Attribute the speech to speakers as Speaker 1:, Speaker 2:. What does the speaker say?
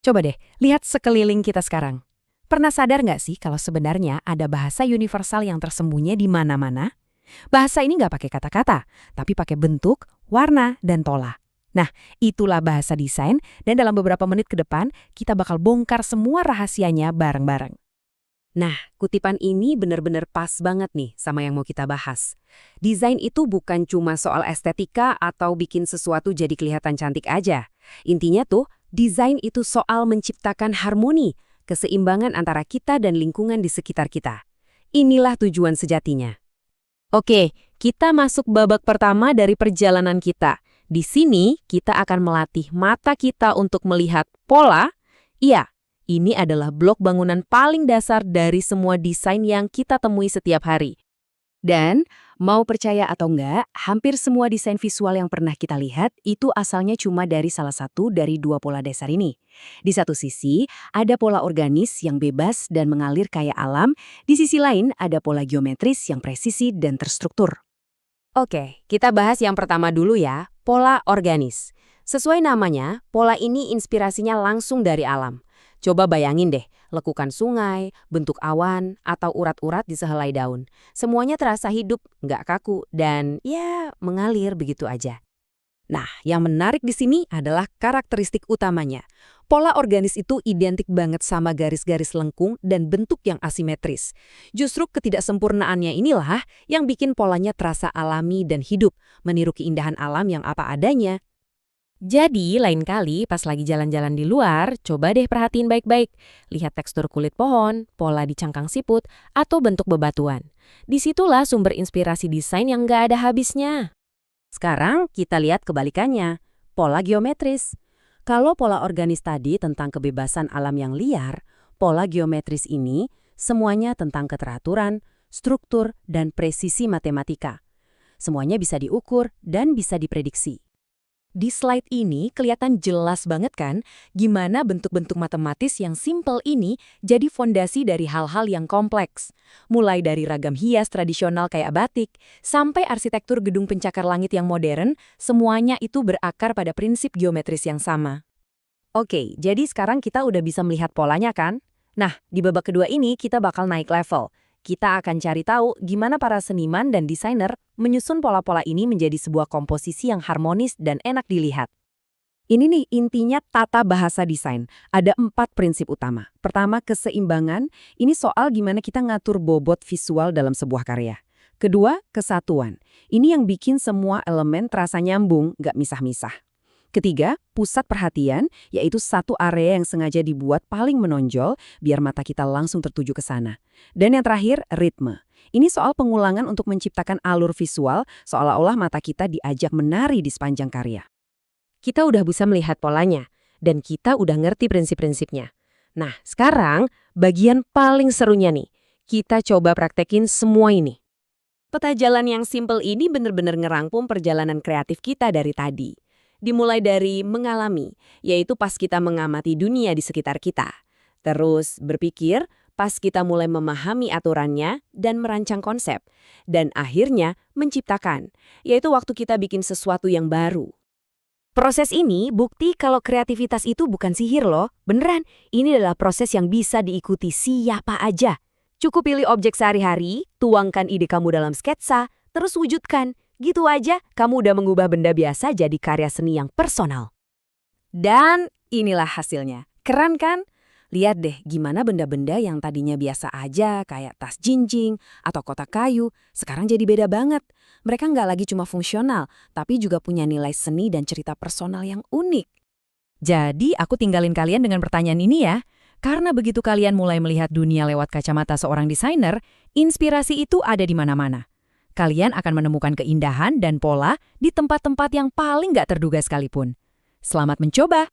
Speaker 1: Coba deh, lihat sekeliling kita sekarang. Pernah sadar nggak sih kalau sebenarnya ada bahasa universal yang tersembunyi di mana-mana? Bahasa ini nggak pakai kata-kata, tapi pakai bentuk, warna, dan pola. Nah, itulah bahasa desain, dan dalam beberapa menit ke depan, kita bakal bongkar semua rahasianya bareng-bareng.
Speaker 2: Nah, kutipan ini benar-benar pas banget nih sama yang mau kita bahas. Desain itu bukan cuma soal estetika atau bikin sesuatu jadi kelihatan cantik aja. Intinya tuh, desain itu soal menciptakan harmoni, keseimbangan antara kita dan lingkungan di sekitar kita. Inilah tujuan sejatinya. Oke, kita masuk babak pertama dari perjalanan kita. Di sini, kita akan melatih mata kita untuk melihat pola. Iya, ini adalah blok bangunan paling dasar dari semua desain yang kita temui setiap hari. Dan, mau percaya atau enggak, hampir semua desain visual yang pernah kita lihat itu asalnya cuma dari salah satu dari dua pola dasar ini. Di satu sisi, ada pola organis yang bebas dan mengalir kayak alam, di sisi lain ada pola geometris yang presisi dan terstruktur. Oke, kita bahas yang pertama dulu ya, pola organis. Sesuai namanya, pola ini inspirasinya langsung dari alam. Coba bayangin deh, lekukan sungai, bentuk awan, atau urat-urat di sehelai daun. Semuanya terasa hidup, nggak kaku, dan ya mengalir begitu aja. Nah, yang menarik di sini adalah karakteristik utamanya. Pola organis itu identik banget sama garis-garis lengkung dan bentuk yang asimetris. Justru ketidaksempurnaannya inilah yang bikin polanya terasa alami dan hidup, meniru keindahan alam yang apa adanya. Jadi, lain kali pas lagi jalan-jalan di luar, coba deh perhatiin baik-baik. Lihat tekstur kulit pohon, pola di cangkang siput, atau bentuk bebatuan. Disitulah sumber inspirasi desain yang nggak ada habisnya. Sekarang kita lihat kebalikannya, pola geometris. Kalau pola organis tadi tentang kebebasan alam yang liar, pola geometris ini semuanya tentang keteraturan, struktur, dan presisi matematika. Semuanya bisa diukur dan bisa diprediksi. Di slide ini kelihatan jelas banget kan gimana bentuk-bentuk matematis yang simple ini jadi fondasi dari hal-hal yang kompleks. Mulai dari ragam hias tradisional kayak batik, sampai arsitektur gedung pencakar langit yang modern, semuanya itu berakar pada prinsip geometris yang sama. Oke, jadi sekarang kita udah bisa melihat polanya kan? Nah, di babak kedua ini kita bakal naik level. Kita akan cari tahu gimana para seniman dan desainer menyusun pola-pola ini menjadi sebuah komposisi yang harmonis dan enak dilihat. Ini nih intinya tata bahasa desain. Ada 4 prinsip utama. Pertama, keseimbangan. Ini soal gimana kita ngatur bobot visual dalam sebuah karya. Kedua, kesatuan. Ini yang bikin semua elemen terasa nyambung, nggak misah-misah. Ketiga, pusat perhatian, yaitu satu area yang sengaja dibuat paling menonjol biar mata kita langsung tertuju ke sana. Dan yang terakhir, ritme. Ini soal pengulangan untuk menciptakan alur visual seolah-olah mata kita diajak menari di sepanjang karya. Kita udah bisa melihat polanya, dan kita udah ngerti prinsip-prinsipnya. Nah, sekarang bagian paling serunya nih. Kita coba praktekin semua ini. Peta jalan yang simple ini bener-bener ngerangkum perjalanan kreatif kita dari tadi. Dimulai dari mengalami, yaitu pas kita mengamati dunia di sekitar kita. Terus berpikir, pas kita mulai memahami aturannya dan merancang konsep. Dan akhirnya menciptakan, yaitu waktu kita bikin sesuatu yang baru. Proses ini bukti kalau kreativitas itu bukan sihir loh. Beneran, ini adalah proses yang bisa diikuti siapa aja. Cukup pilih objek sehari-hari, tuangkan ide kamu dalam sketsa, terus wujudkan. Gitu aja, kamu udah mengubah benda biasa jadi karya seni yang personal. Dan inilah hasilnya. Keren kan? Lihat deh gimana benda-benda yang tadinya biasa aja kayak tas jinjing atau kotak kayu, sekarang jadi beda banget. Mereka nggak lagi cuma fungsional, tapi juga punya nilai seni dan cerita personal yang unik. Jadi aku tinggalin kalian dengan pertanyaan ini ya. Karena begitu kalian mulai melihat dunia lewat kacamata seorang desainer, inspirasi itu ada di mana-mana. Kalian akan menemukan keindahan dan pola di tempat-tempat yang paling nggak terduga sekalipun. Selamat mencoba!